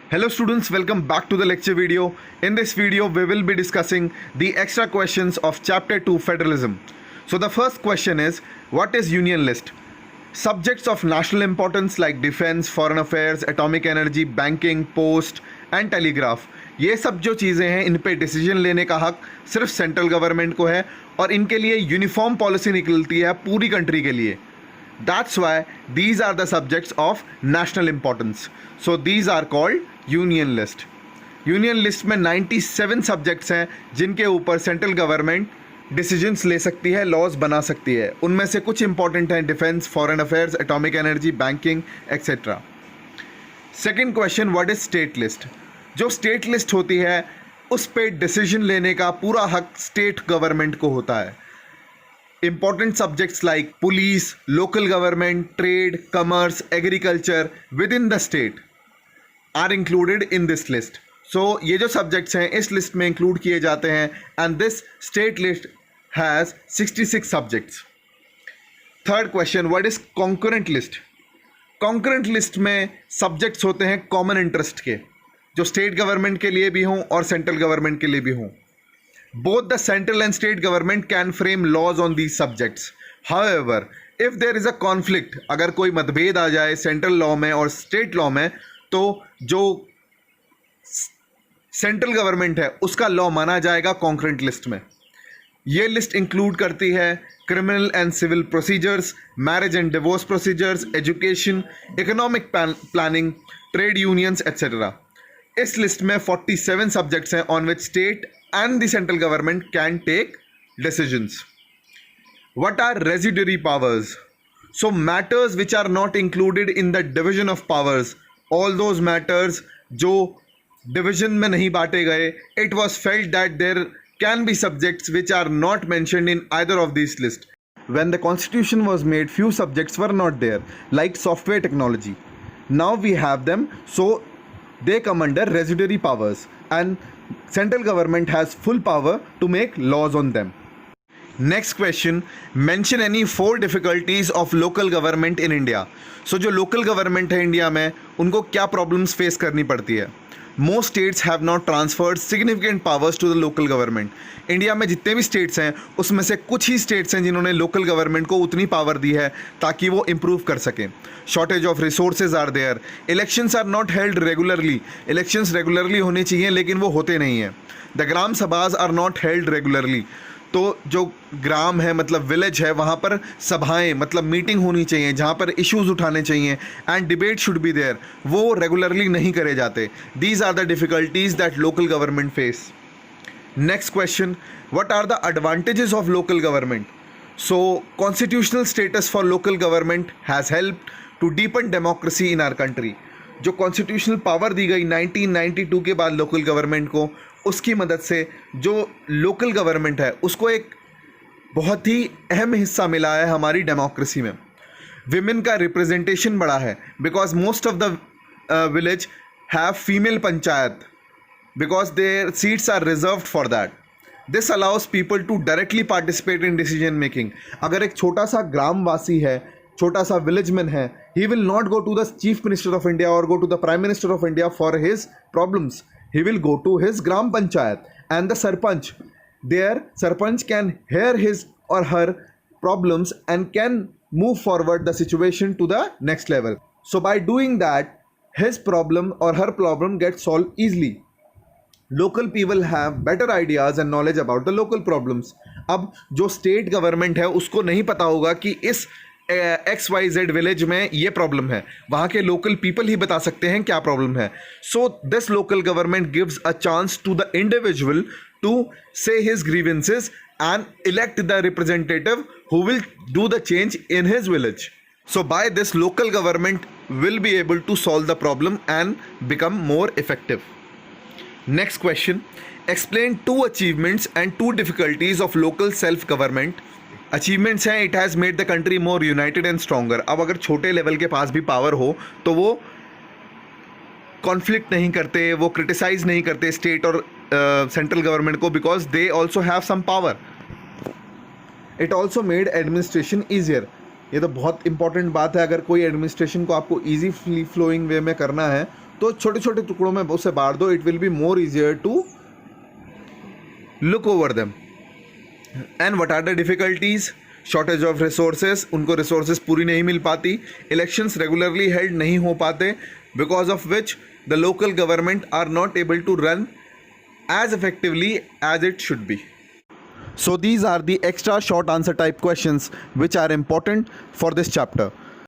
Hello students, welcome back to the lecture video. In this video, we will be discussing the extra questions of chapter 2 Federalism. So the first question is, what is Union List? Subjects of national importance like defense, foreign affairs, atomic energy, banking, post and telegraph, ये सब जो चीज़ें हैं इन पे decision लेने का हक सिर्फ सेंट्रल गवर्नमेंट को है और इनके लिए यूनिफॉर्म पॉलिसी निकलती है पूरी कंट्री के लिए. That's why these are the subjects of national importance. So these are called Union List. Union List में 97 subjects हैं जिनके ऊपर सेंट्रल गवर्नमेंट डिसीजंस ले सकती है, लॉज बना सकती है. उनमें से कुछ इंपॉर्टेंट हैं defence, foreign affairs, atomic energy, banking etcetera. Second question, what is state list? जो स्टेट लिस्ट होती है उस पर डिसीजन लेने का पूरा हक स्टेट गवर्नमेंट को होता है. Important subjects like police, local government, trade, commerce, agriculture within the state are included in this list. So ये जो subjects हैं इस list में include किए जाते हैं and this state list has 66 subjects. Third question, what is concurrent list? Concurrent list में subjects होते हैं common interest के, जो state government के लिए भी हों और central government के लिए भी हों. Both the central and state government can frame laws on these subjects. However, if there is a conflict, अगर कोई मतभेद आ जाए सेंट्रल लॉ में और स्टेट लॉ में, तो जो सेंट्रल गवर्नमेंट है उसका लॉ माना जाएगा कॉन्करेंट लिस्ट में. ये लिस्ट इंक्लूड करती है criminal and civil procedures, marriage and divorce procedures, education, economic planning, trade unions etcetera. इस लिस्ट में 47 सब्जेक्ट्स हैं on which state and the central government can take decisions. What are residuary powers? So matters which are not included in the division of powers, all those matters जो division में नहीं बांटे गए, it was felt that there can be subjects which are not mentioned in either of these lists. When the constitution was made, few subjects were not there, like software technology. Now we have them, so they come under residuary powers and central government has full power to make laws on them. Next question, mention any 4 difficulties of local government in India. So जो local government है India में उनको क्या problems face करनी पड़ती है? Most states have not transferred significant powers to the local government. India में जितने भी स्टेट्स हैं उसमें से कुछ ही स्टेट्स हैं जिन्होंने लोकल गवर्नमेंट को उतनी पावर दी है ताकि वो इम्प्रूव कर सकें. Shortage of resources are there. Elections are not held regularly. Elections regularly होने चाहिए लेकिन वो होते नहीं हैं. The gram sabhas are not held regularly. तो जो ग्राम है मतलब विलेज है वहाँ पर सभाएं मतलब मीटिंग होनी चाहिए जहाँ पर इश्यूज़ उठाने चाहिए and debate should be there, वो रेगुलरली नहीं करे जाते. These are the difficulties that local government face. Next question, what are the advantages of local government? So constitutional status for local government has helped to deepen democracy in our country. जो constitutional power दी गई 1992 के बाद local government को, उसकी मदद से जो लोकल गवर्नमेंट है उसको एक बहुत ही अहम हिस्सा मिला है हमारी डेमोक्रेसी में. विमेन का रिप्रेजेंटेशन बढ़ा है because most of the village have female panchayat because their seats are reserved for that. This allows people to directly participate in decision making. अगर एक छोटा सा ग्रामवासी है, छोटा सा विलेजमैन है, he will not go to the chief minister of India और go to the prime minister of India for his problems. He will go to his gram panchayat and the sarpanch. There sarpanch can hear his or her problems and can move forward the situation to the next level. So by doing that, his problem or her problem gets solved easily. Local people have better ideas and knowledge about the local problems. अब जो state government है उसको नहीं पता होगा कि इस XYZ village में ये प्रॉब्लम है, वहाँ के लोकल पीपल ही बता सकते हैं क्या प्रॉब्लम है. So this local government gives a chance to the individual to say his grievances and elect the representative who will do the change in his village. So by this local government will be able to solve the problem and become more effective. Next question, explain 2 achievements and 2 difficulties of local self government. Achievements हैं, it has made the country more united and stronger. अब अगर छोटे level के पास भी power हो तो वो conflict नहीं करते, वो क्रिटिसाइज नहीं करते स्टेट और सेंट्रल गवर्नमेंट को because they also have some power. It also made administration easier. ये तो बहुत इंपॉर्टेंट बात है. अगर कोई एडमिनिस्ट्रेशन को आपको ईजी फ्लोइंग वे में करना है तो छोटे छोटे टुकड़ों में उसे बांट दो, it will be more easier to look over them. And what are the difficulties? Shortage of resources, उनको रिसोर्सेज पूरी नहीं मिल पाती. इलेक्शंस रेगुलरली हेल्ड नहीं हो पाते, because of which the local government are not able to run as effectively as it should be. So these are the extra short answer type questions which are important for this chapter.